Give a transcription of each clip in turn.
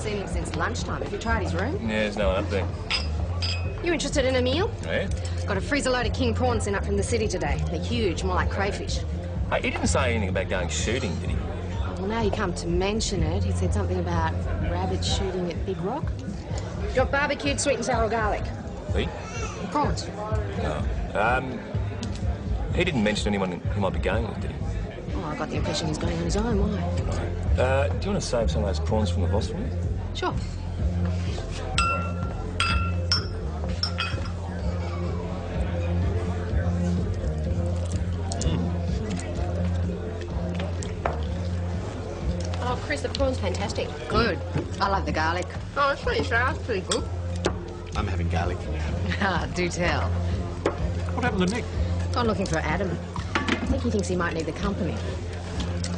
seen him since lunchtime. Have you tried his room? Yeah, there's no one up there. You interested in a meal? Yeah? Got a freezer load of king prawns sent up from the city today. They're huge, more like crayfish. Hey, he didn't say anything about going shooting, did he? Well, now you come to mention it, he said something about rabbits shooting at Big Rock. Got barbecued sweet and sour garlic. He? Prawns. Oh. He didn't mention anyone he might be going with, did he? Oh, I got the impression he's going on his own. Why? Do you want to save some of those prawns from the boss for me? Sure. Oh, Chris, the prawn's fantastic. Good. I love the garlic. Oh, it's pretty sharp. It's pretty good. I'm having garlic. Ah, do tell. What happened to Nick? Gone looking for Adam. I think he thinks he might need the company.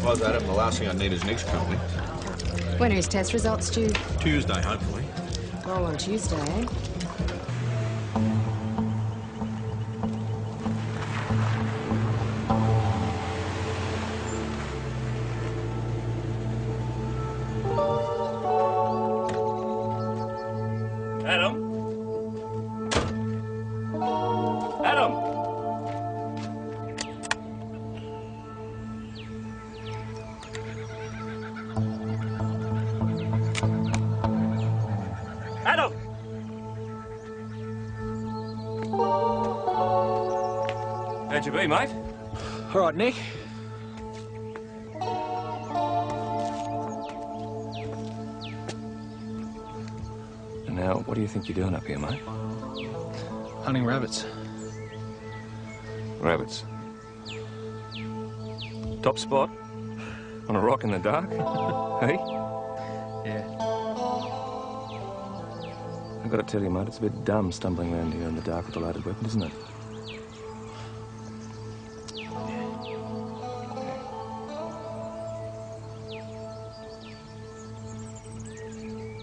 Well, Adam, the last thing I need is Nick's company. When are his test results due? Tuesday, hopefully. Oh, on Tuesday, eh? Adam? Adam? Adam! How'd you be, mate? All right, Nick. Now, what do you think you're doing up here, mate? Hunting rabbits. Rabbits. Top spot? On a rock in the dark? Hey? Yeah. I've got to tell you, mate, it's a bit dumb stumbling around here in the dark with a loaded weapon, isn't it?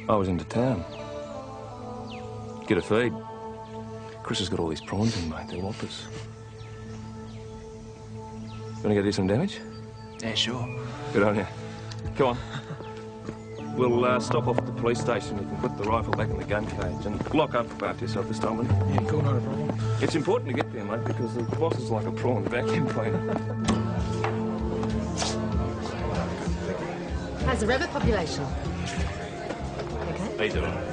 I was into town. Get a feed. Chris has got all these prawns in, mate. They're whoppers. You want to go do some damage? Yeah, sure. Good on you. Come on. We'll stop off at the police station. You can put the rifle back in the gun cage and lock up after yourself this time, will you? Yeah, cool, not a problem. It's important to get there, mate, because the boss is like a prawn vacuum cleaner. How's the rabbit population? He's all right.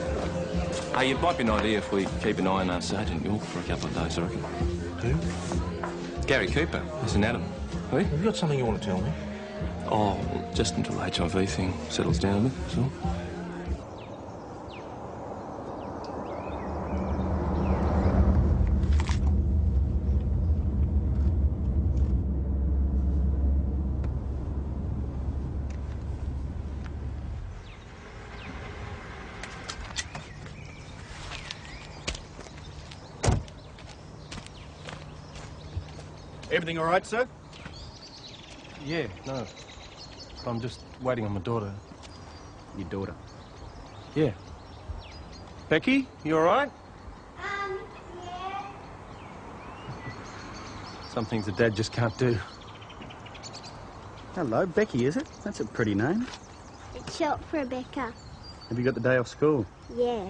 Hey, it might be an idea if we keep an eye on Sergeant York for a couple of days, I reckon. Who? Gary Cooper. It's an Adam. Hey? Have you got something you want to tell me? Oh, well, just until the HIV thing settles down a bit, that's all. Everything all right, sir? Yeah, no. I'm just waiting on my daughter. Your daughter? Yeah. Becky, you all right? Yeah. Some things a dad just can't do. Hello, Becky, is it? That's a pretty name. It's short for Rebecca. Have you got the day off school? Yeah.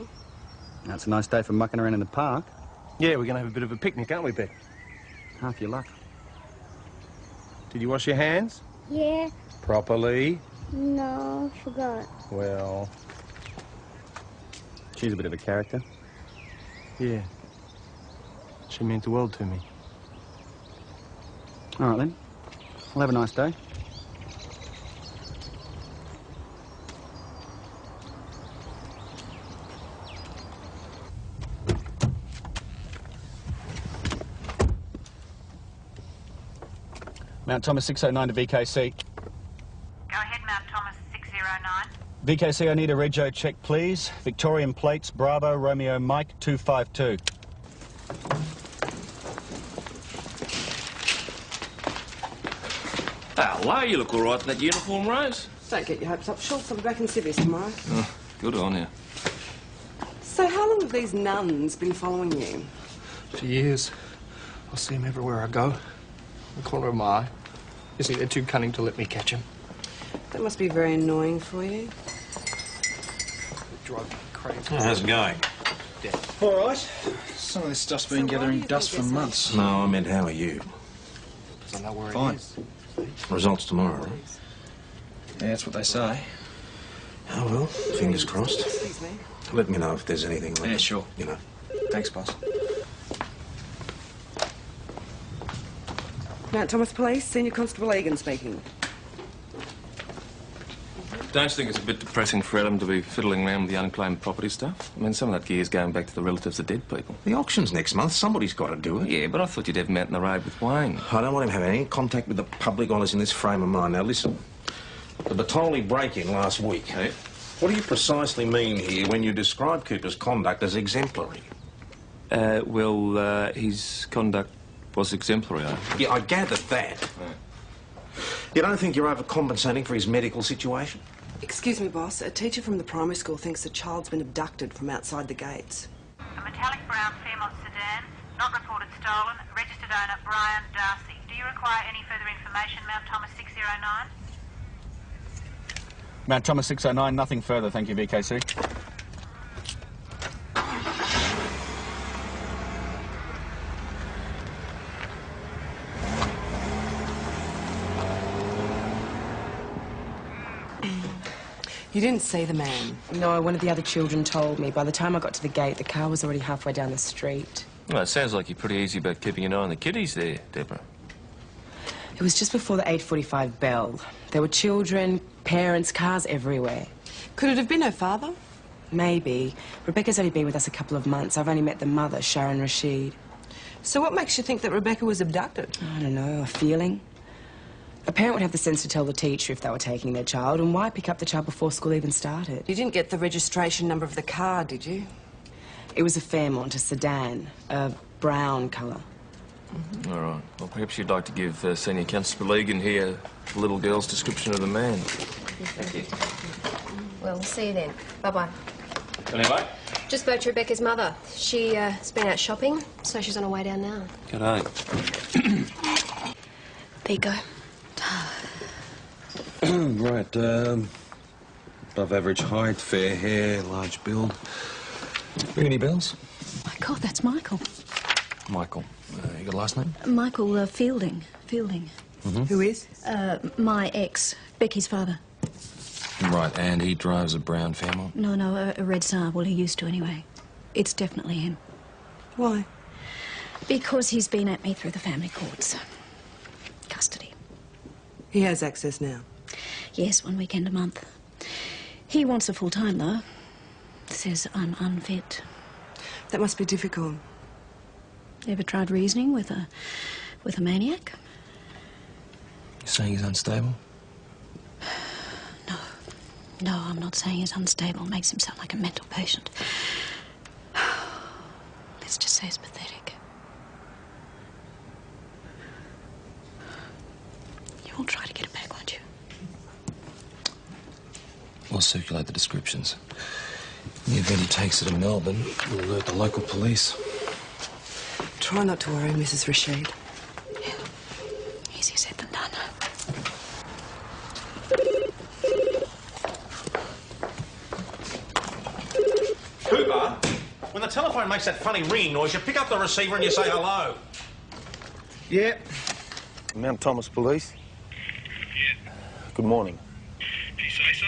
That's a nice day for mucking around in the park. Yeah, we're going to have a bit of a picnic, aren't we, Beck? Half your luck. Did you wash your hands? Yeah. Properly? No, forgot. Well... She's a bit of a character. Yeah. She meant the world to me. All right, then. Well, have a nice day. Mount Thomas 609 to VKC. Go ahead, Mount Thomas 609. VKC, I need a rego check, please. Victorian plates, Bravo, Romeo, Mike, 252. Hello, you look all right in that uniform, Rose. Don't get your hopes up, Schultz. I'll be back in Sirius tomorrow. Oh, good on you. So how long have these nuns been following you? For years. I see him everywhere I go. The corner of my eye. You see, they're too cunning to let me catch him. That must be very annoying for you. drug crazy. Oh, how's it going? All right. Some of this stuff's been gathering dust for months. No, I meant how are you? I know where Fine. it is. Results tomorrow, right? Yeah, that's what they say. Oh, well, fingers crossed. Let me know if there's anything. Yeah, sure. You know. Thanks, boss. Mount Thomas Police, Senior Constable Egan speaking. Don't you think it's a bit depressing for Adam to be fiddling around with the unclaimed property stuff? I mean, some of that gear's going back to the relatives of dead people. The auction's next month. Somebody's got to do it. Yeah, but I thought you'd have him out in the road with Wayne. I don't want him having any contact with the public while he's in this frame of mind. Now, listen. The Batoli break-in last week. Hey? What do you precisely mean here when you describe Cooper's conduct as exemplary? His conduct was exemplary, Yeah, I gathered that. You don't think you're overcompensating for his medical situation? Excuse me, boss. A teacher from the primary school thinks a child's been abducted from outside the gates. A metallic brown Fairmont sedan, not reported stolen, registered owner Brian Darcy. Do you require any further information, Mount Thomas 609? Mount Thomas 609, nothing further, thank you, VKC. You didn't see the man? No, one of the other children told me. By the time I got to the gate, the car was already halfway down the street. Well, it sounds like you're pretty easy about keeping an eye on the kiddies there, Deborah. It was just before the 8:45 bell. There were children, parents, cars everywhere. Could it have been her father? Maybe. Rebecca's only been with us a couple of months. I've only met the mother, Sharon Rashid. So what makes you think that Rebecca was abducted? I don't know, a feeling. A parent would have the sense to tell the teacher if they were taking their child, and why pick up the child before school even started? You didn't get the registration number of the car, did you? It was a Fairmont, a sedan, a brown colour. All right. Well, perhaps you'd like to give Senior Constable Egan here the little girl's description of the man. Thank you. Well, we'll see you then. Bye-bye. Anyway? Just spoke to Rebecca's mother. She's been out shopping, so she's on her way down now. G'day. There you go. Right, above average height, fair hair, large build. Ring any bells? My God, that's Michael. Michael. You got a last name? Michael Fielding. Fielding. Mm-hmm. Who is? My ex, Becky's father. Right, and he drives a brown Fairmont? No, a red Saab. Well, he used to anyway. It's definitely him. Why? Because he's been at me through the family courts. Custody. He has access now? Yes, 1 weekend a month. He wants a full-time, though. Says I'm unfit. That must be difficult. Ever tried reasoning with a maniac? You saying he's unstable? No, I'm not saying he's unstable. Makes him sound like a mental patient. Let's just say he's pathetic. You'll try to get it back, won't you? We'll circulate the descriptions. In the event he takes it to Melbourne, we'll alert the local police. Try not to worry, Mrs. Rashid. Yeah. Easier said than done. Cooper, when the telephone makes that funny ringing noise, you pick up the receiver and you say hello. Yeah. Mount Thomas Police. Yeah. Good morning. Do you say so?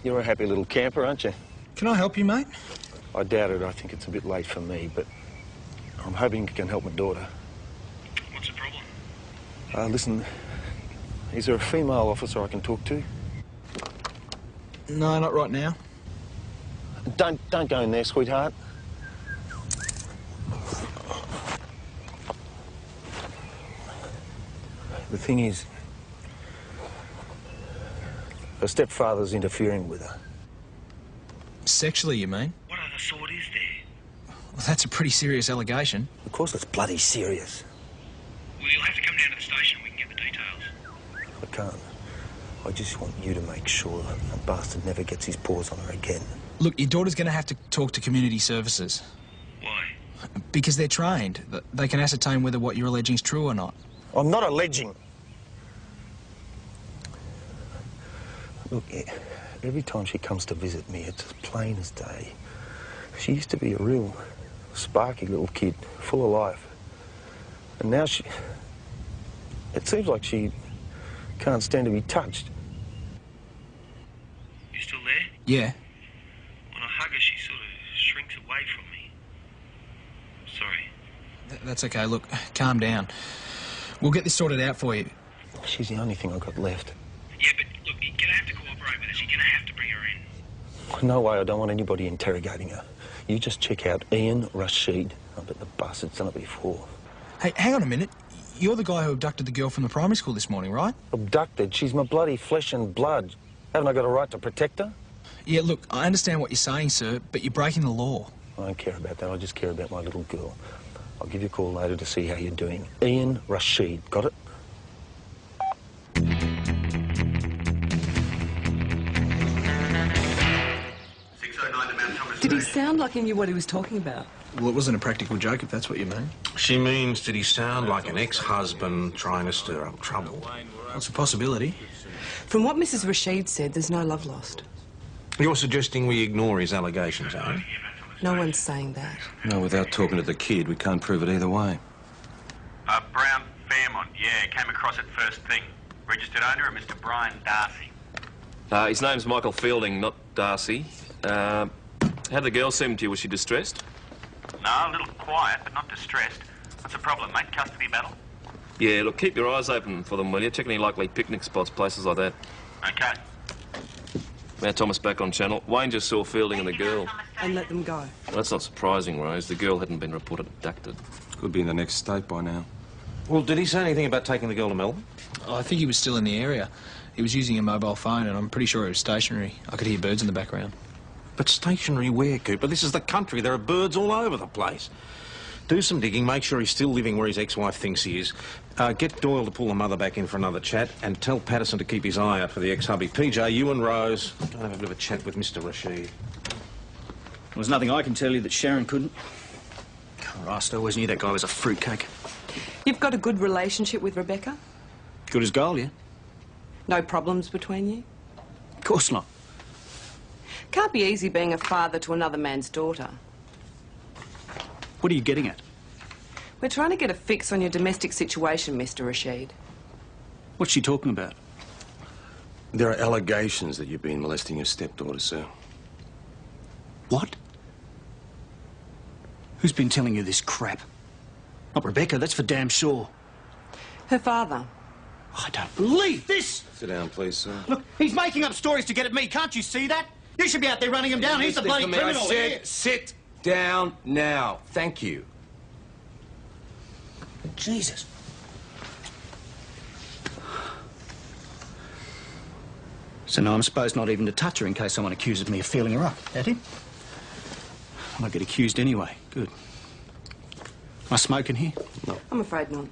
You're a happy little camper, aren't you? Can I help you, mate? I doubt it. I think it's a bit late for me, but I'm hoping you can help my daughter. What's the problem? Listen, is there a female officer I can talk to? No, not right now. Don't go in there, sweetheart. The thing is, her stepfather's interfering with her. Sexually, you mean? What other sort is there? Well, that's a pretty serious allegation. Of course it's bloody serious. Well, you'll have to come down to the station. We can get the details. I can't. I just want you to make sure that bastard never gets his paws on her again. Look, your daughter's going to have to talk to community services. Why? Because they're trained. They can ascertain whether what you're alleging is true or not. I'm not alleging. Look, Every time she comes to visit me, it's as plain as day. She used to be a real sparky little kid, full of life. And now she... It seems like she can't stand to be touched. You still there? Yeah. When I hug her, she sort of shrinks away from me. Sorry. That's okay. Look, calm down. We'll get this sorted out for you. She's the only thing I've got left. Yeah, but look, you're going to have to cooperate with us. You're going to have to bring her in. No way, I don't want anybody interrogating her. You just check out Ian Rashid. I bet the bastard's done it before. Hey, hang on a minute. You're the guy who abducted the girl from the primary school this morning, right? Abducted? She's my bloody flesh and blood. Haven't I got a right to protect her? Yeah, look, I understand what you're saying, sir, but you're breaking the law. I don't care about that. I just care about my little girl. I'll give you a call later to see how you're doing. Ian Rashid. Got it? Did he sound like he knew what he was talking about? Well, it wasn't a practical joke, if that's what you mean. She means, did he sound like an ex-husband trying to stir up trouble? That's a possibility. From what Mrs. Rashid said, there's no love lost. You're suggesting we ignore his allegations, eh? No one's saying that. No, without talking to the kid, we can't prove it either way. Brown Fairmont, yeah, came across it first thing. Registered owner, a Mr. Brian Darcy. His name's Michael Fielding, not Darcy. How did the girl seem to you? Was she distressed? No, a little quiet, but not distressed. What's the problem, mate? Custody battle? Yeah, look, keep your eyes open for them, will you? Check any likely picnic spots, places like that. Okay. Now Thomas back on channel. Wayne just saw Fielding and the girl. And let them go. Well, that's not surprising, Rose. The girl hadn't been reported abducted. Could be in the next state by now. Well, did he say anything about taking the girl to Melbourne? Oh, I think he was still in the area. He was using a mobile phone, and I'm pretty sure it was stationary. I could hear birds in the background. But stationary where, Cooper? This is the country. There are birds all over the place. Do some digging, make sure he's still living where his ex-wife thinks he is. Get Doyle to pull the mother back in for another chat, and tell Patterson to keep his eye out for the ex-hubby. PJ, you and Rose, go and have a bit of a chat with Mr. Rashid. There's nothing I can tell you that Sharon couldn't. Christ, I always knew that guy was a fruitcake. You've got a good relationship with Rebecca? Good as gold, yeah? No problems between you? Of course not. Can't be easy being a father to another man's daughter. What are you getting at? We're trying to get a fix on your domestic situation, Mr. Rashid. What's she talking about? There are allegations that you've been molesting your stepdaughter, sir. What? Who's been telling you this crap? Not Rebecca, that's for damn sure. Her father. I don't believe this! Sit down, please, sir. Look, he's making up stories to get at me, can't you see that? You should be out there running him down. He's the bloody criminal. I said, sit down now. Thank you. Jesus. So now I'm supposed not even to touch her in case someone accuses me of feeling her up, that it? I won't get accused anyway. Good. Am I smoking here? No. I'm afraid not.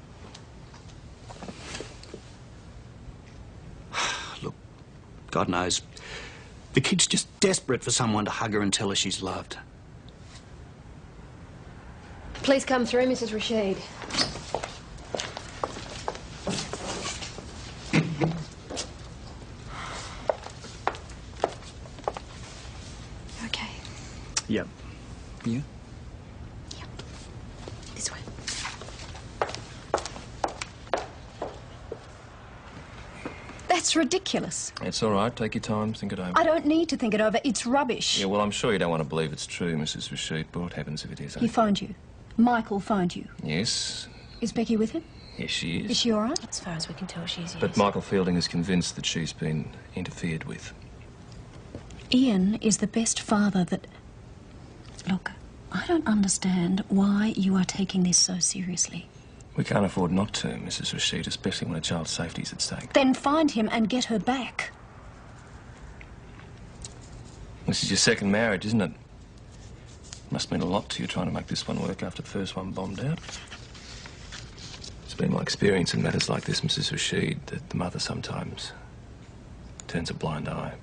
Look, God knows, the kid's just desperate for someone to hug her and tell her she's loved. Please come through, Mrs. Rashid. Okay. Yep. You? Yep. This way. That's ridiculous. It's all right. Take your time. Think it over. I don't need to think it over. It's rubbish. Yeah, well, I'm sure you don't want to believe it's true, Mrs. Rashid, but what happens if it is? He phoned you. Michael phoned you. Yes. Is Becky with him? Yes, she is. Is she all right? As far as we can tell, she's yes. But Michael Fielding is convinced that she's been interfered with. Ian is the best father that... Look, I don't understand why you are taking this so seriously. We can't afford not to, Mrs. Rashid, especially when a child's safety is at stake. Then find him and get her back. This is your second marriage, isn't it? Must mean a lot to you trying to make this one work after the first one bombed out. It's been my experience in matters like this, Mrs. Rashid, that the mother sometimes turns a blind eye.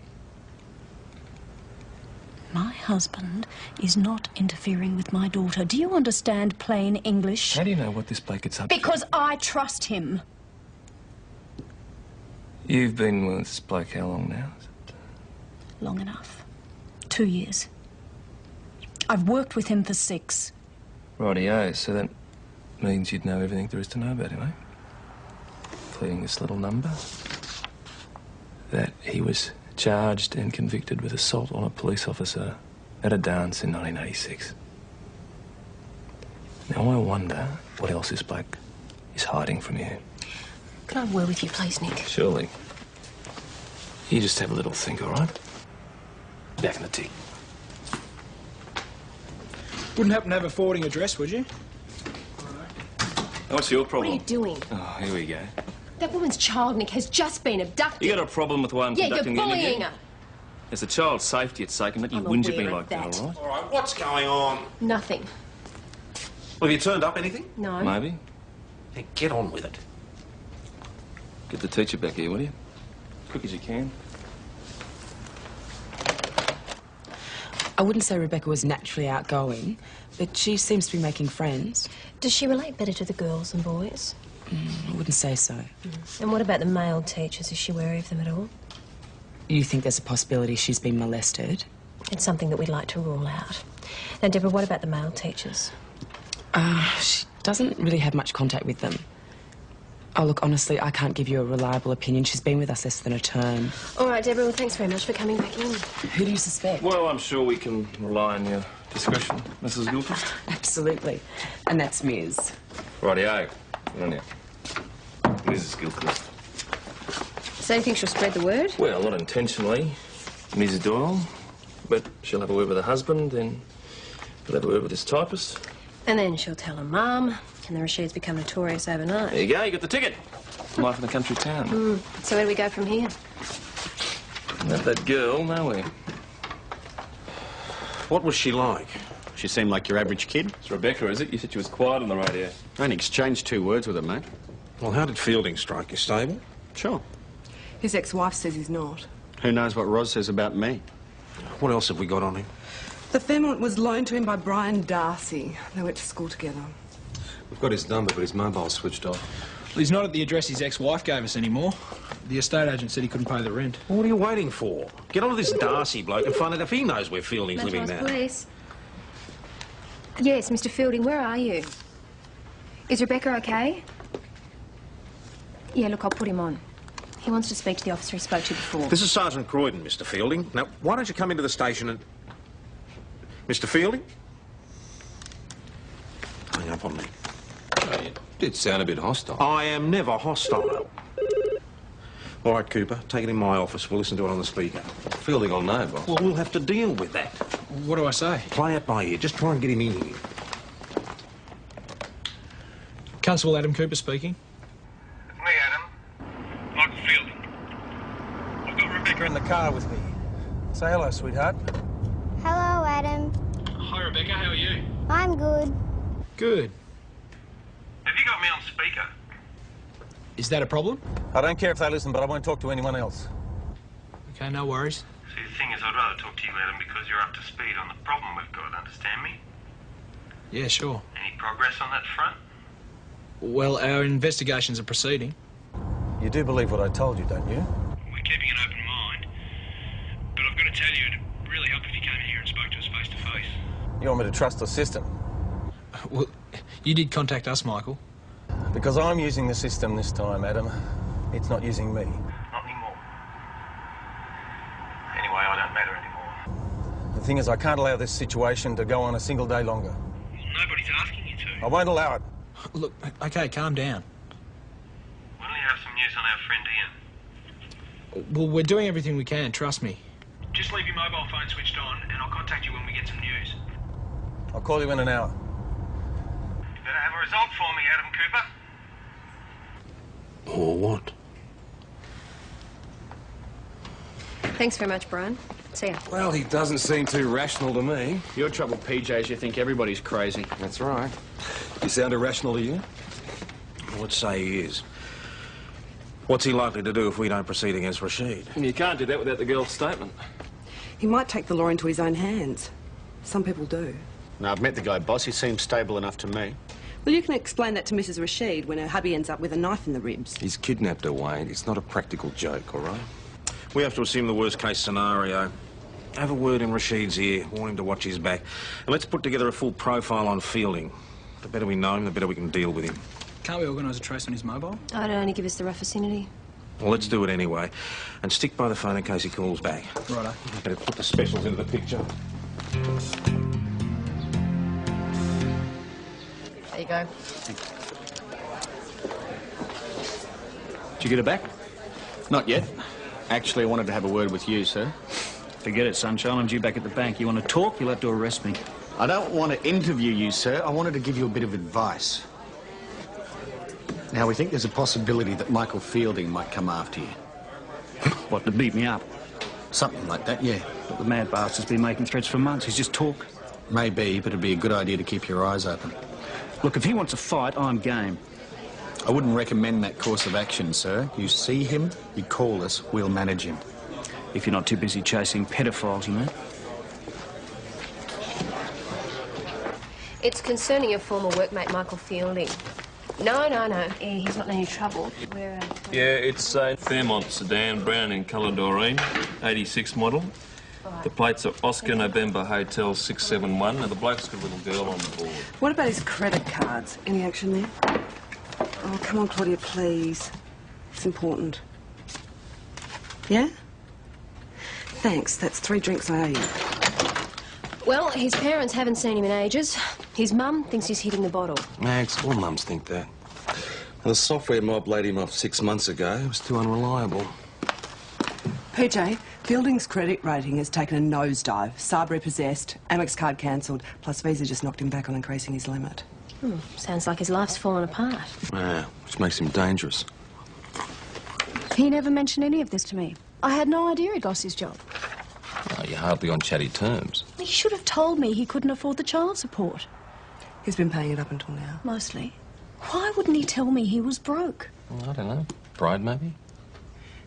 My husband is not interfering with my daughter. Do you understand plain English? How do you know what this bloke gets up to? Because I trust him. You've been with this bloke how long now? Is it long enough. 2 years. I've worked with him for 6. Rightio, so that means you'd know everything there is to know about him, eh? Including this little number. That he was charged and convicted with assault on a police officer at a dance in 1986. Now, I wonder what else this bloke is hiding from you. Can I have a word with you, please, Nick? Surely. You just have a little think, all right? Back in the tea. Wouldn't happen to have a forwarding address, would you? What's your What are problem? you doing? Oh, here we go. That woman's child, Nick, has just been abducted. You got a problem with the way I'm Yeah, conducting you're the interview? bullying her. There's a child's safety at stake, and let you I'm whinge at me aware like of that, that. all right? All right, what's going on? Nothing. Well, have you turned up anything? No. Maybe. Hey, get on with it. Get the teacher back here, will you? Quick as you can. I wouldn't say Rebecca was naturally outgoing, but she seems to be making friends. Does she relate better to the girls and boys? I wouldn't say so. And what about the male teachers? Is she wary of them at all? You think there's a possibility she's been molested? It's something that we'd like to rule out. Now, Deborah, what about the male teachers? She doesn't really have much contact with them. Oh, look, honestly, I can't give you a reliable opinion. She's been with us less than a term. All right, Deborah, well, thanks very much for coming back in. Who do you suspect? Well, I'm sure we can rely on your discretion, Mrs. Gilchrist. Absolutely. And that's Ms. Rightio. Good on you. Mrs. Gilchrist. So you think she'll spread the word? Well, not intentionally, Mrs. Doyle, but she'll have a word with her husband, then she'll have a word with this typist. And then she'll tell her mum, and the Rashids become notorious overnight. There you go, you got the ticket. Life in a country town. So where do we go from here? Not that girl, nowhere. What was she like? She seemed like your average kid. It's Rebecca, is it? You said she was quiet on the radio. I only exchanged 2 words with her, mate. Well, how did Fielding strike you? Stable? Sure. His ex-wife says he's not. Who knows what Roz says about me? What else have we got on him? The Fairmont was loaned to him by Brian Darcy. They went to school together. We've got his number, but his mobile's switched off. Well, he's not at the address his ex-wife gave us anymore. The estate agent said he couldn't pay the rent. Well, what are you waiting for? Get on to this Darcy bloke and find out if he knows where Fielding's living now. Police. Yes, Mr. Fielding, where are you? Is Rebecca okay? Yeah, look, I'll put him on. He wants to speak to the officer he spoke to before. This is Sergeant Croydon, Mr. Fielding. Now, why don't you come into the station and... Mr. Fielding? Hang up on me. Oh, you did sound a bit hostile. I am never hostile. All right, Cooper, take it in my office. We'll listen to it on the speaker. Fielding will know, boss. Well, we'll have to deal with that. What do I say? Play it by ear. Just try and get him in here. Constable Adam Cooper speaking. It's me, Adam. Michael Fielding. I've got Rebecca In the car with me. Say hello, sweetheart. Hello, Adam. Hi, Rebecca. How are you? I'm good. Good. Have you got me on speaker? Is that a problem? I don't care if they listen, but I won't talk to anyone else. Okay, no worries. See, the thing is, I'd rather talk to you, Adam, because you're up to speed on the problem we've got, understand me? Yeah, sure. Any progress on that front? Well, our investigations are proceeding. You do believe what I told you, don't you? We're keeping an open mind. But I've got to tell you, it'd really help if you came in here and spoke to us face to face. You want me to trust the system? Well, you did contact us, Michael. Because I'm using the system this time, Adam. It's not using me. Not anymore. Anyway, I don't matter anymore. The thing is, I can't allow this situation to go on a single day longer. Well, nobody's asking you to. I won't allow it. Look, okay, calm down. When will you have some news on our friend Ian? Well, we're doing everything we can, trust me. Just leave your mobile phone switched on, and I'll contact you when we get some news. I'll call you in an hour. You better have a result for me, Adam Cooper. Or what? Thanks very much, Brian. See ya. Well, he doesn't seem too rational to me. Your trouble, PJ, is you think everybody's crazy. That's right. You sound irrational to you? I would say he is. What's he likely to do if we don't proceed against Rashid? You can't do that without the girl's statement. He might take the law into his own hands. Some people do. No, I've met the guy, boss. He seems stable enough to me. Well, you can explain that to Mrs. Rashid when her hubby ends up with a knife in the ribs. He's kidnapped her, Wayne. It's not a practical joke, all right? We have to assume the worst-case scenario. have a word in Rashid's ear, warn him to watch his back. And let's put together a full profile on Fielding. The better we know him, the better we can deal with him. Can't we organise a trace on his mobile? Oh, it'd only give us the rough vicinity. Well, let's do it anyway. And stick by the phone in case he calls back. Righto. Better put the specials into the picture. There you go. Did you get it back? Not yet. Actually, I wanted to have a word with you, sir. Forget it, Sunshine. I'm due back at the bank. You want to talk, you'll have to arrest me. I don't want to interview you, sir. I wanted to give you a bit of advice. Now, we think there's a possibility that Michael Fielding might come after you. What, to beat me up? Something like that, yeah. But the mad bastard's been making threats for months. He's just talk. Maybe, but it'd be a good idea to keep your eyes open. Look, if he wants a fight, I'm game. I wouldn't recommend that course of action, sir. You see him, you call us, we'll manage him. If you're not too busy chasing pedophiles, you know. It's concerning your former workmate, Michael Fielding. No. He's not in any trouble. Yeah, it's a Fairmont sedan, brown in colour doreen, 86 model. The plates are Oscar November Hotel 671, and the bloke's got a little girl on the board. What about his credit cards? Any action there? Oh, come on, Claudia, please. It's important. Yeah? Thanks. That's 3 drinks I owe you. Well, his parents haven't seen him in ages. His mum thinks he's hitting the bottle. Max, all mums think that. And the software mob laid him off 6 months ago. It was too unreliable. PJ, Fielding's credit rating has taken a nosedive. SARB repossessed, Amex card cancelled, plus Visa just knocked him back on increasing his limit. Sounds like his life's fallen apart. Yeah, which makes him dangerous. He never mentioned any of this to me. I had no idea he'd lost his job. Oh, you're hardly on chatty terms. He should have told me he couldn't afford the child support. He's been paying it up until now. Mostly. Why wouldn't he tell me he was broke? I don't know. Pride, maybe?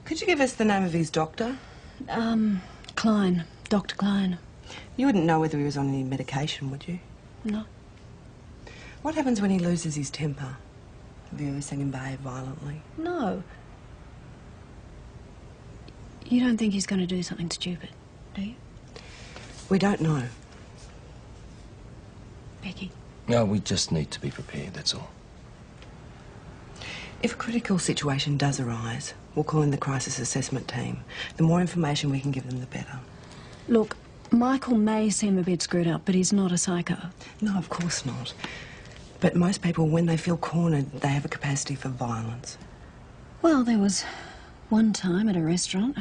Could you give us the name of his doctor? Klein. Dr. Klein. You wouldn't know whether he was on any medication, would you? No. What happens when he loses his temper? Have you ever seen him behave violently? No. You don't think he's going to do something stupid, do you? We don't know. Becky? No, we just need to be prepared, that's all. If a critical situation does arise, we'll call in the crisis assessment team. The more information we can give them, the better. Look, Michael may seem a bit screwed up, but he's not a psycho. No, of course not. But most people, when they feel cornered, they have a capacity for violence. Well, there was one time at a restaurant.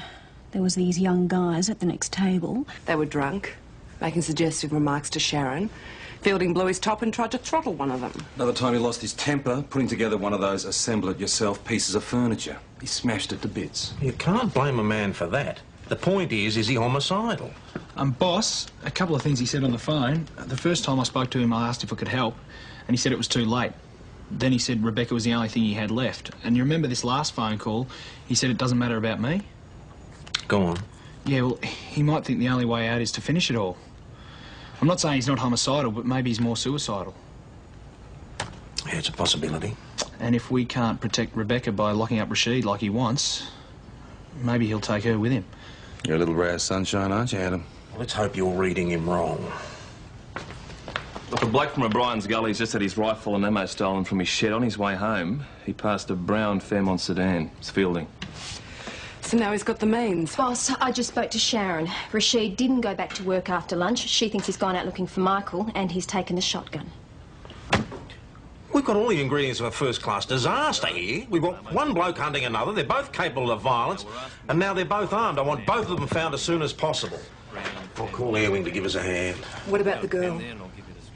There was these young guys at the next table. They were drunk, making suggestive remarks to Sharon. Fielding blew his top and tried to throttle one of them. Another time he lost his temper, putting together one of those assemble-it-yourself pieces of furniture. He smashed it to bits. You can't blame a man for that. The point is he homicidal? Boss, a couple of things he said on the phone. The first time I spoke to him, I asked if I could help, and he said it was too late. Then he said Rebecca was the only thing he had left. And you remember this last phone call? He said it doesn't matter about me. Go on. Yeah, well, he might think the only way out is to finish it all. I'm not saying he's not homicidal, but maybe he's more suicidal. Yeah, it's a possibility. And if we can't protect Rebecca by locking up Rashid like he wants, maybe he'll take her with him. You're a little rare sunshine, aren't you, Adam? Let's hope you're reading him wrong. Look, a bloke from O'Brien's Gully's just had his rifle and ammo stolen from his shed. On his way home, he passed a brown Fairmont sedan. It's Fielding. So now he's got the means. Boss, I just spoke to Sharon. Rashid didn't go back to work after lunch. She thinks he's gone out looking for Michael, and he's taken the shotgun. We've got all the ingredients of a first-class disaster here. We've got one bloke hunting another. They're both capable of violence, and now they're both armed. I want both of them found as soon as possible. I'll call Airwing to give us a hand. What about the girl?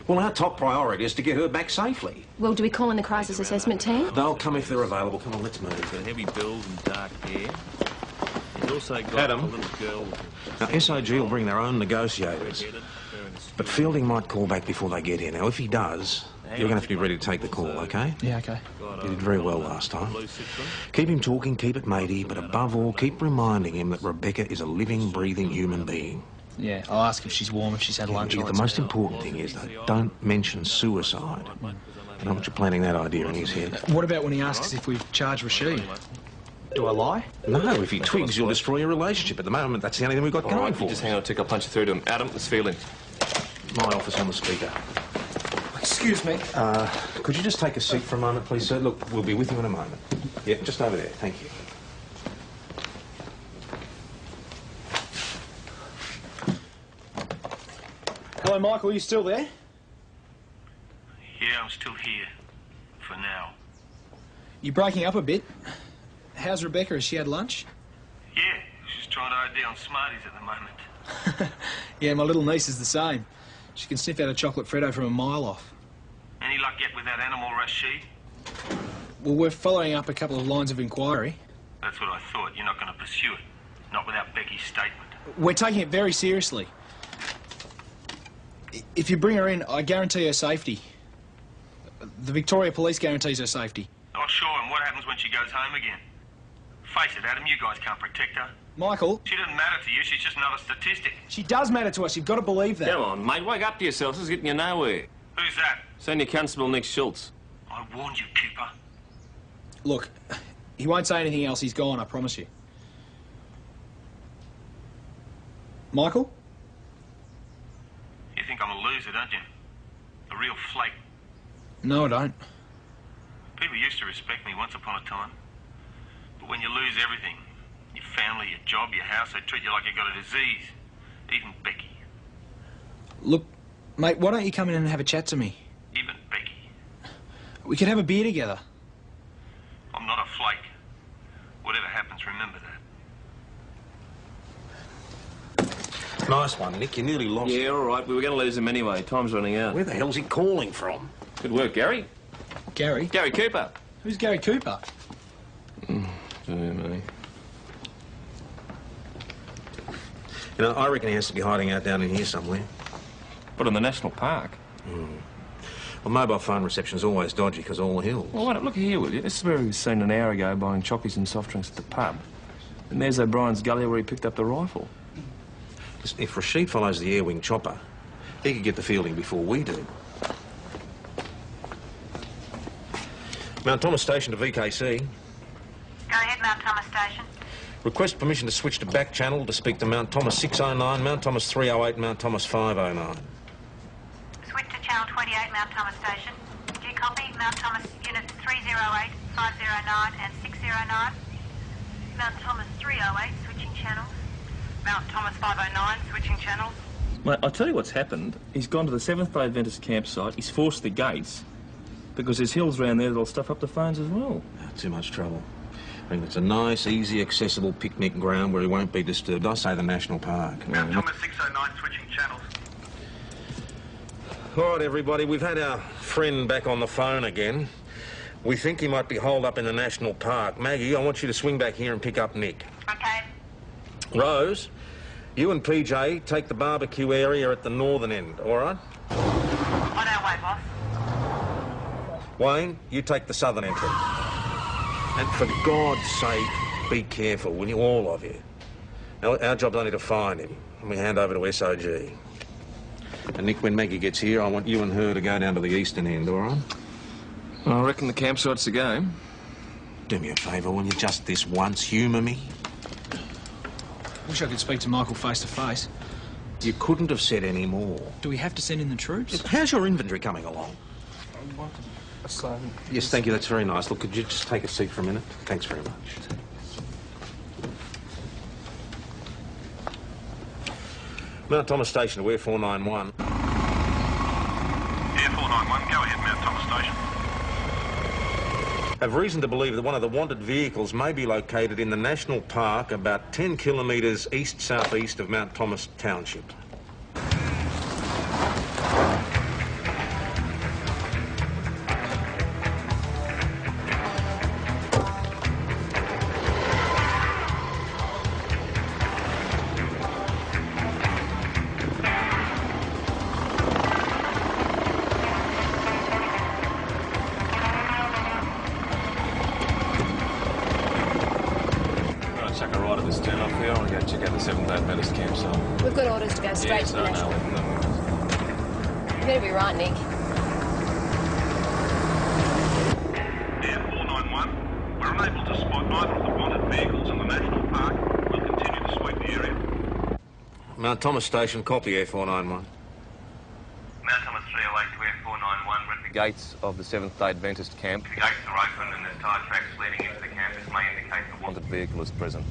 Well, our top priority is to get her back safely. Well, do we call in the crisis assessment team? They'll come if they're available. Come on, let's move. He's got heavy build and dark hair. He's also got Adam. a little girl. Now, SOG will bring their own negotiators. But Fielding might call back before they get here. Now, if he does, you're going to have to be ready to take the call, OK? Yeah, OK. You did very well last time. Keep him talking, keep it matey, but above all, keep reminding him that Rebecca is a living, breathing human being. Yeah, I'll ask if she's warm, if she's had lunch. The most important thing is, though, don't mention suicide. I know what you're planting that idea in his head. What about when he asks if we've charged Rashid? Do I lie? No, if he twigs, you'll destroy your relationship. At the moment, that's the only thing we've got All going right, for you just us. hang on a tick. I'll punch you through to him. Adam, let's feel him. My office on the speaker. Excuse me. Could you just take a seat for a moment, please, sir? Look, we'll be with you in a moment. Yeah, just over there. Thank you. Hello, Michael, are you still there? Yeah, I'm still here. For now. You're breaking up a bit. How's Rebecca? Has she had lunch? Yeah, she's trying to OD on Smarties at the moment. Yeah, my little niece is the same. She can sniff out a chocolate Freddo from a mile off. Any luck yet with that animal, Rashid? Well, we're following up a couple of lines of inquiry. That's what I thought. You're not going to pursue it. Not without Becky's statement. We're taking it very seriously. If you bring her in, I guarantee her safety. The Victoria Police guarantees her safety. Oh, sure, and what happens when she goes home again? Face it, Adam, you guys can't protect her. Michael? She doesn't matter to you, she's just another statistic. She does matter to us, you've got to believe that. Come on, mate, wake up to yourself. This is getting you nowhere. Who's that? Senior Constable Nick Schultz. I warned you, Cooper. Look, he won't say anything else, he's gone, I promise you. Michael? You think I'm a loser, don't you? A real flake. No, I don't. People used to respect me once upon a time. But when you lose everything, your family, your job, your house, they treat you like you got a disease. Even Becky. Look, mate, why don't you come in and have a chat to me? Even Becky. We could have a beer together. I'm not a flake. Whatever happens, remember that. Nice one, Nick. You nearly lost. Yeah, all right. We were going to lose him anyway. Time's running out. Where the hell's he calling from? Good work, Gary. Gary? Gary Cooper. Who's Gary Cooper? Mate. You know, I reckon he has to be hiding out down in here somewhere. But in the national park? Well, mobile phone reception's always dodgy because all the hills. Well, wait, look here, will you? This is where he was seen an hour ago buying chockies and soft drinks at the pub. And there's O'Brien's gully where he picked up the rifle. Listen, if Rashid follows the air-wing chopper, he could get the fielding before we do. Mount Thomas Station to VKC. Go ahead, Mount Thomas Station. Request permission to switch to back channel to speak to Mount Thomas 609, Mount Thomas 308, Mount Thomas 509. Switch to channel 28, Mount Thomas Station. Do you copy? Mount Thomas units 308, 509 and 609. Mount Thomas 308, switching channels. Mount Thomas 509, switching channels. Mate, I'll tell you what's happened. He's gone to the Seventh Day Adventist campsite. He's forced the gates because there's hills around there that'll stuff up the phones as well. Too much trouble. I think it's a nice, easy, accessible picnic ground where he won't be disturbed. I say the national park. Mount Thomas 609, switching channels. All right, everybody, we've had our friend back on the phone again. We think he might be holed up in the national park. Maggie, I want you to swing back here and pick up Nick. Okay. Rose, you and PJ take the barbecue area at the northern end, all right? On our way, boss. Wayne, you take the southern entrance. And for God's sake, be careful, will you, all of you? Our job's only to find him, and we hand over to SOG. And Nick, when Maggie gets here, I want you and her to go down to the eastern end, all right? I reckon the campsite's the game. Do me a favour, will you, just this once, humour me? Wish I could speak to Michael face to face. You couldn't have said any more. Do we have to send in the troops? How's your inventory coming along? Yes, thank you, that's very nice. Look, could you just take a seat for a minute? Thanks very much. Mount Thomas Station to Air 491. Air 491, go ahead, Mount Thomas Station. Have reason to believe that one of the wanted vehicles may be located in the national park about 10 kilometres east-southeast of Mount Thomas Township. Chuck a ride at this turn off here. I want to go check out the Seventh Day Adventist campsite. We've got orders to go straight to the national. You better be right, Nick. Air 491, we're unable to spot either of the wanted Mount Thomas Station, copy Air 491. Mount Thomas 308 to Air 491. The gates of the Seventh-day Adventist camp. The gates are open and there's tyre tracks leading into the camp. This may indicate the Wanted vehicle is present.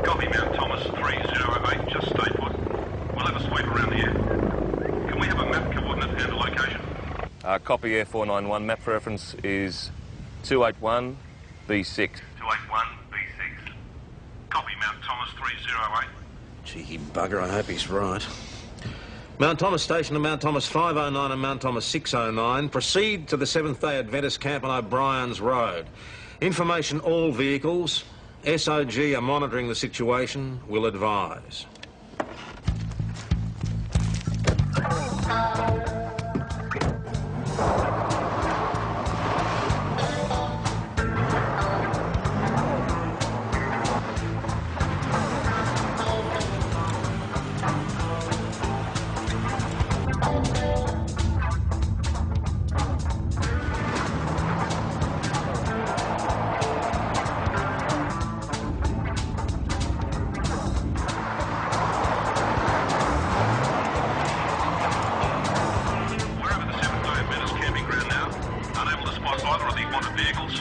Copy Mount Thomas 308, just stay put. We'll have a sweep around the area. Can we have a map coordinate and a location? Copy Air 491. Map reference is 281 B6. 281 B6. Copy Mount Thomas 308. Cheeky bugger, I hope he's right. Mount Thomas Station and Mount Thomas 509 and Mount Thomas 609. Proceed to the Seventh-day Adventist camp on O'Brien's Road. Information all vehicles. SOG are monitoring the situation. Will advise. Vehicles.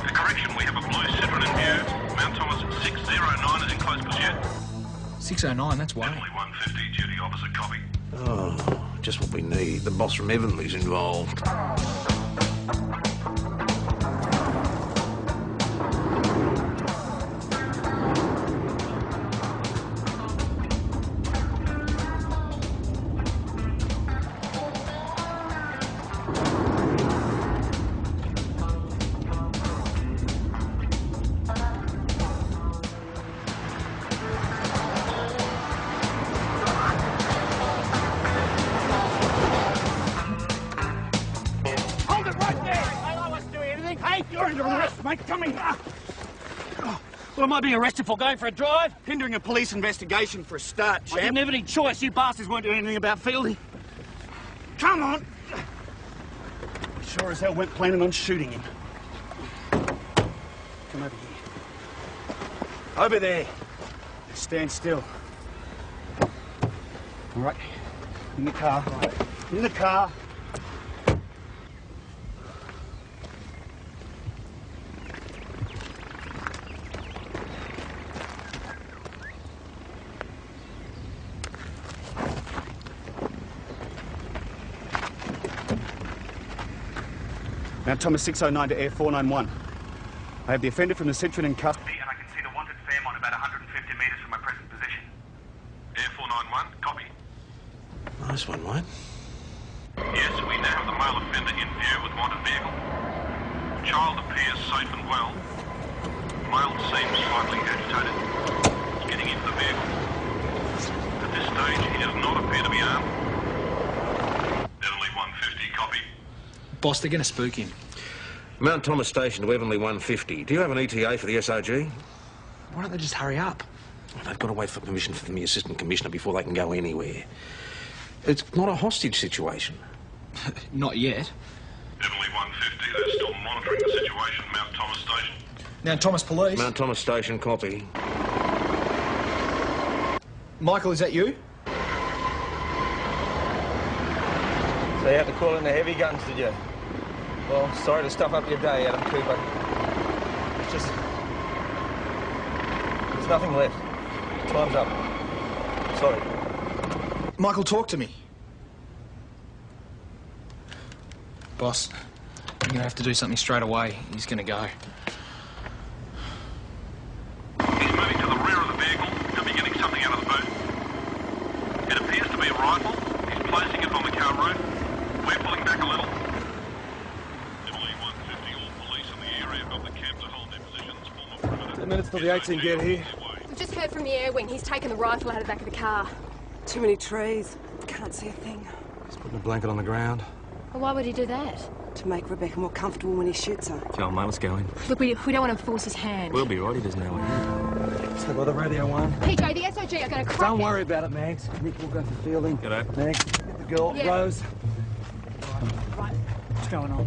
Correction, we have a blue Citroen in view. Mount Thomas 609 is in close pursuit. 609, that's why. Definitely 150, duty officer, copy. Oh, just what we need. The boss from Evanley's involved. Mate, come here. Well, am I being arrested for going for a drive? Hindering a police investigation for a start, champ. I didn't have any choice. You bastards weren't doing anything about Fieldy. Come on. Sure as hell weren't planning on shooting him. Come over here. Over there. Stand still. All right. In the car. In the car. Mount Thomas 609 to Air 491. I have the offender from the Citroen in custody. And I can see the wanted Fairmont about 150 metres from my present position. Air 491, copy. Nice one, mate. Yes, we now have the male offender in view with wanted vehicle. Child appears safe and well. Male seems slightly agitated. He's getting into the vehicle. At this stage, he does not appear to be armed. Definitely 150, copy. Boss, they're going to spook him. Mount Thomas Station to Evanley 150. Do you have an ETA for the SOG? Why don't they just hurry up? Well, they've got to wait for permission from the Assistant Commissioner before they can go anywhere. It's not a hostage situation. Not yet. Definitely 150. They're still monitoring the situation. Mount Thomas Station. Now, Thomas Police. Mount Thomas Station, copy. Michael, is that you? So you had to call in the heavy guns, did you? Well, sorry to stuff up your day, Adam Cooper. It's just... there's nothing left. Time's up. Sorry. Michael, talk to me. Boss, you're going to have to do something straight away. He's going to go. He's moving to the rear of the vehicle. Could be getting something out of the boot. It appears to be a rifle. He's placing it on the car roof. We're pulling back a little. Definitely 150, all police in the area of the camp to hold their positions. Form a perimeter. 10 minutes till the 18 get here. We've just heard from the air wing. He's taken the rifle out of the back of the car. Too many trees. Can't see a thing. He's putting a blanket on the ground. Well, why would he do that? To make Rebecca more comfortable when he shoots her. Come on, mate, let's go in. Look, we don't want to force his hand. We'll be right, he doesn't know what. Stay by the radio one. PJ, the SOG are going to crack Don't worry about it, Mags. Nick will go for Fielding. G'day. Mags, get the girl, Yeah. Rose. Right. What's going on?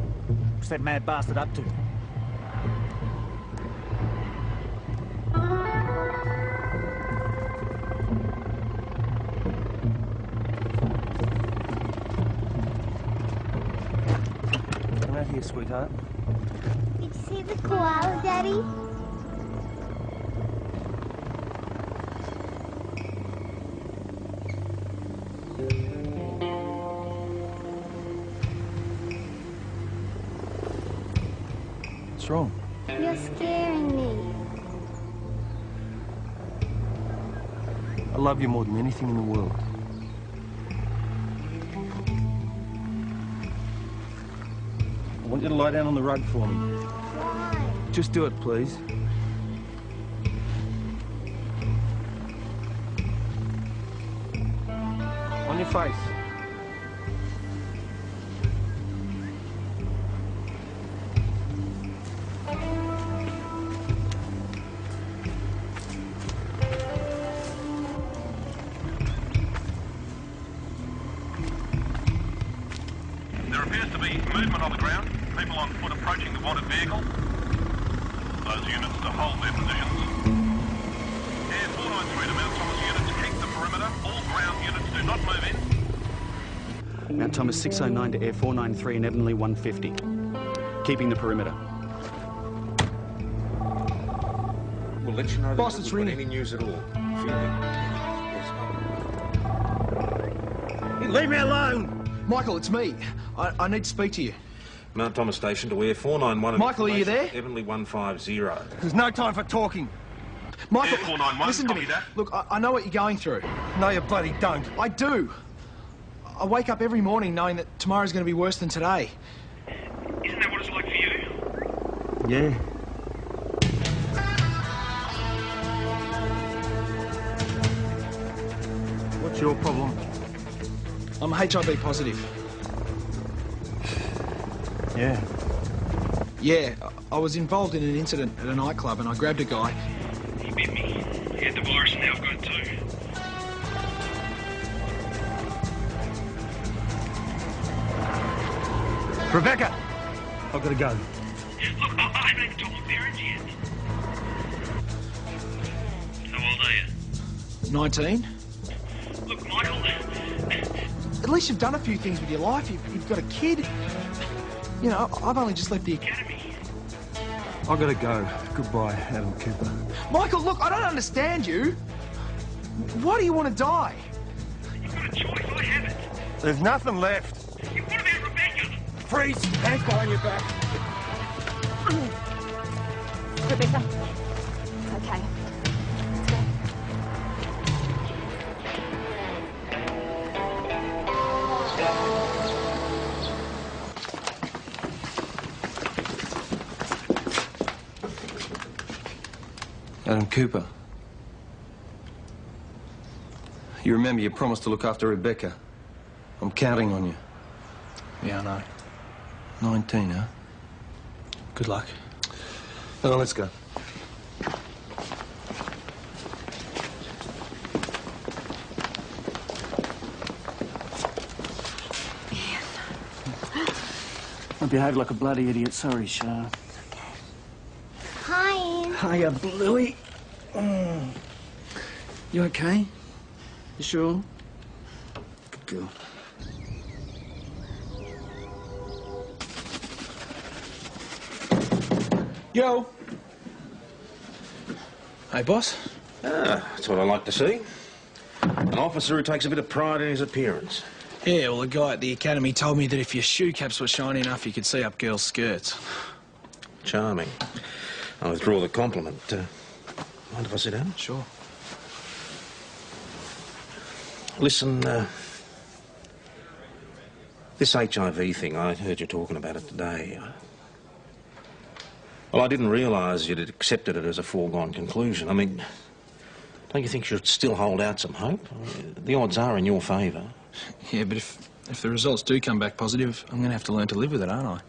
What's that mad bastard up to? here, sweetheart. Did you see the koala, Daddy? What's wrong? You're scaring me. I love you more than anything in the world. I want you to lie down on the rug for me. Why? Just do it, please. On your face. There appears to be movement on the ground. People on foot approaching the wanted vehicle. Those units to hold their positions. Air 493 to Mount Thomas units, keep the perimeter. All ground units do not move in. Mount Thomas 609 to Air 493 and Evanley 150. Keeping the perimeter. We'll let you know Boss, that it's we've got ringing. any news at all. Yes. Leave me alone! Michael, it's me. I need to speak to you. Mount Thomas Station to Air 491. Michael, are you there? Evanley 150. There's no time for talking. Michael, Air 491, listen to copy me. that. Look, I know what you're going through. No, you bloody don't. I do. I wake up every morning knowing that tomorrow's going to be worse than today. Isn't that what it's like for you? Yeah. What's your problem? I'm HIV positive. Yeah. Yeah, I was involved in an incident at a nightclub and I grabbed a guy. He bit me. He had the virus and now I've got it too. Rebecca! I've got to go. Look, I haven't even told my parents yet. How old are you? 19. Look, Michael, At least you've done a few things with your life. You've got a kid. You know, I've only just left the academy. I've got to go. Goodbye, Adam Cooper. Michael, look, I don't understand you. Why do you want to die? you've got a choice. I haven't. There's nothing left. What about Rebecca? Freeze! Hands behind your back. Rebecca. Okay. Let's go. Adam Cooper. You remember you promised to look after Rebecca. I'm counting on you. Yeah, I know. 19, huh? Good luck. Oh, let's go. I behaved like a bloody idiot. Sorry, Shah. Hi, Ian. Hiya, Bluey. You okay? You sure? Good girl. Yo. Hey, boss. Ah, that's what I like to see. An officer who takes a bit of pride in his appearance. Yeah, well, the guy at the academy told me that if your shoe caps were shiny enough, you could see up girls' skirts. Charming. I withdraw the compliment. Mind if I sit down? Sure. Listen, this HIV thing, I heard you talking about it today. Well, I didn't realise you'd accepted it as a foregone conclusion. I mean, don't you think you should still hold out some hope? The odds are in your favour. Yeah, but if the results do come back positive, I'm going to have to learn to live with it, aren't I?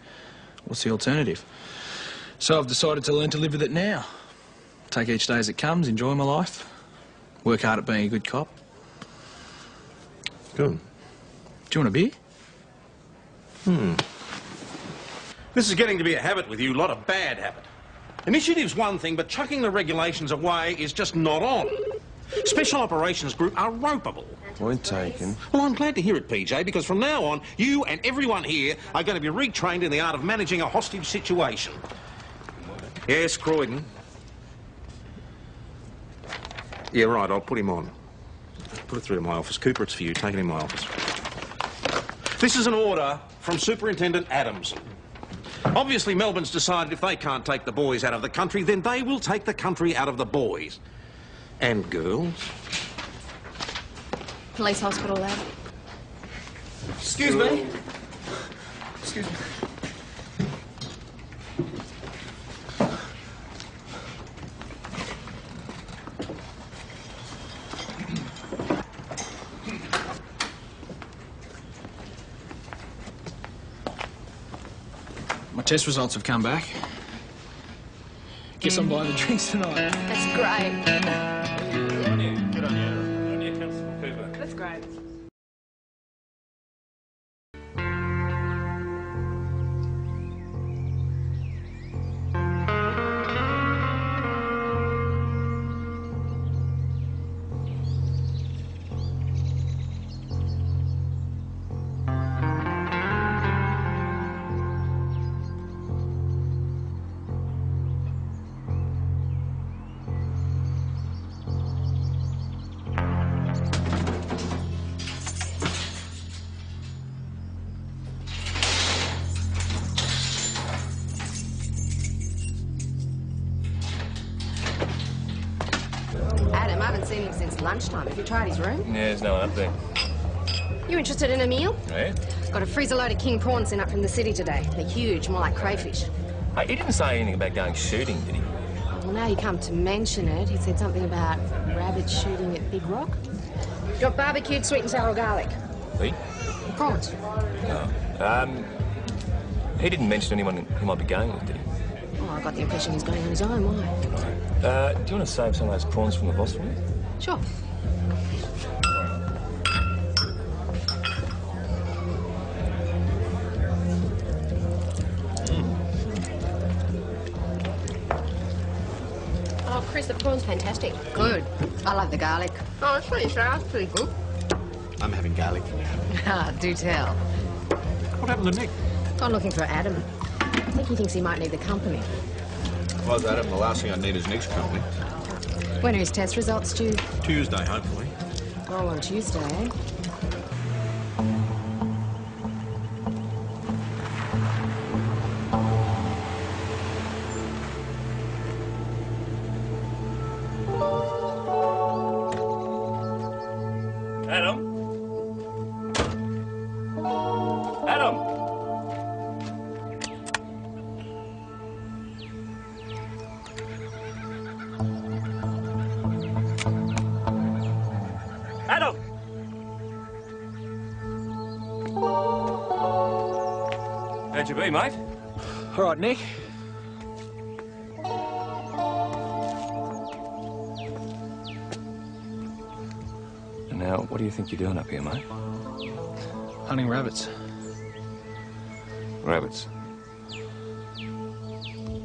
What's the alternative? So I've decided to learn to live with it now. Take each day as it comes, enjoy my life, work hard at being a good cop. Good. Do you want a beer? This is getting to be a habit with you, a lot of bad habit. Initiative's one thing, but chucking the regulations away is just not on. Special Operations Group are ropeable. Point taken. Well, I'm glad to hear it, PJ, because from now on, you and everyone here are going to be retrained in the art of managing a hostage situation. Yes, Croydon. Yeah, right, I'll put him on. Put it through to my office. Cooper, it's for you. Take it in my office. This is an order from Superintendent Adamson. Obviously, Melbourne's decided if they can't take the boys out of the country, then they will take the country out of the boys. And girls. Police hospital, lad. Excuse me. Excuse me. My test results have come back. Guess I'm buying the drinks tonight. That's great. Good on you. Good on you, Constable Cooper. That's great. Adam, I haven't seen him since lunchtime. Have you tried his room? Yeah, there's no one up there. You interested in a meal? Yeah? Got a freezer load of king prawns sent up from the city today. They're huge, more like crayfish. Hey, he didn't say anything about going shooting, did he? Well, now you come to mention it, he said something about rabbit shooting at Big Rock. Got barbecued sweet and sour garlic. He? Prawns. Oh. He didn't mention anyone he might be going with, did he? Oh, I got the impression he's going on his own. Why? Do you want to save some of those prawns from the boss for me? Sure. Oh, Chris, the prawn's fantastic. Good. I love the garlic. Oh, it's pretty sharp. It's pretty good. I'm having garlic for now. Ah, do tell. What happened to Nick? Gone looking for Adam. I think he thinks he might need the company. Well, Adam, the last thing I need is Nick's company. When are his test results due? Tuesday, hopefully. Oh, on Tuesday, eh? Adam? Adam? Adam! How'd you be, mate? All right, Nick. And now, what do you think you're doing up here, mate? Hunting rabbits. Rabbits.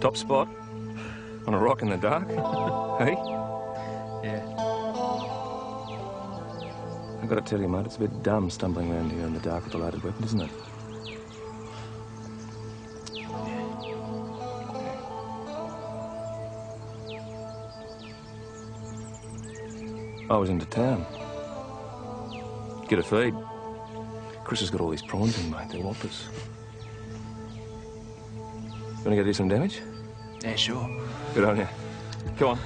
Top spot? On a rock in the dark? Hey? Yeah. I've got to tell you, mate, it's a bit dumb stumbling around here in the dark with a loaded weapon, isn't it? I was into town. Get a feed. Chris has got all these prawns in, mate. They're whoppers. You want to go do some damage? Yeah, sure. Good on you. Come on.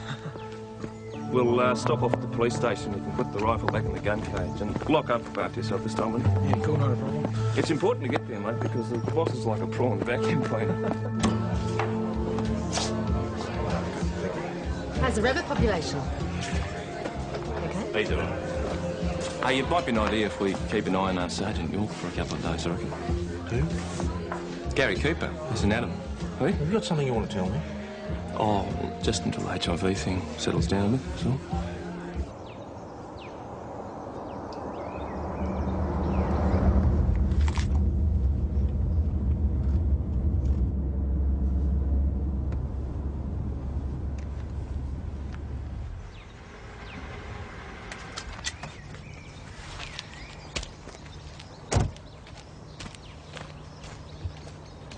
We'll stop off at the police station. You can put the rifle back in the gun cage and lock up after yourself this time, will you? Yeah, cool, not a problem. It's important to get there, mate, because the boss is like a prawn vacuum cleaner. How's the rabbit population? He's all right. Hey, it might be an idea if we keep an eye on Sergeant York for a couple of days, I reckon. Who? Gary Cooper. He's an Adam. Hey? Have you got something you want to tell me? Oh, well, just until the HIV thing settles down a bit, that's all.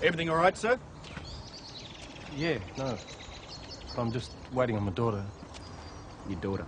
Everything all right, sir? Yeah, no. I'm just waiting on my daughter. Your daughter?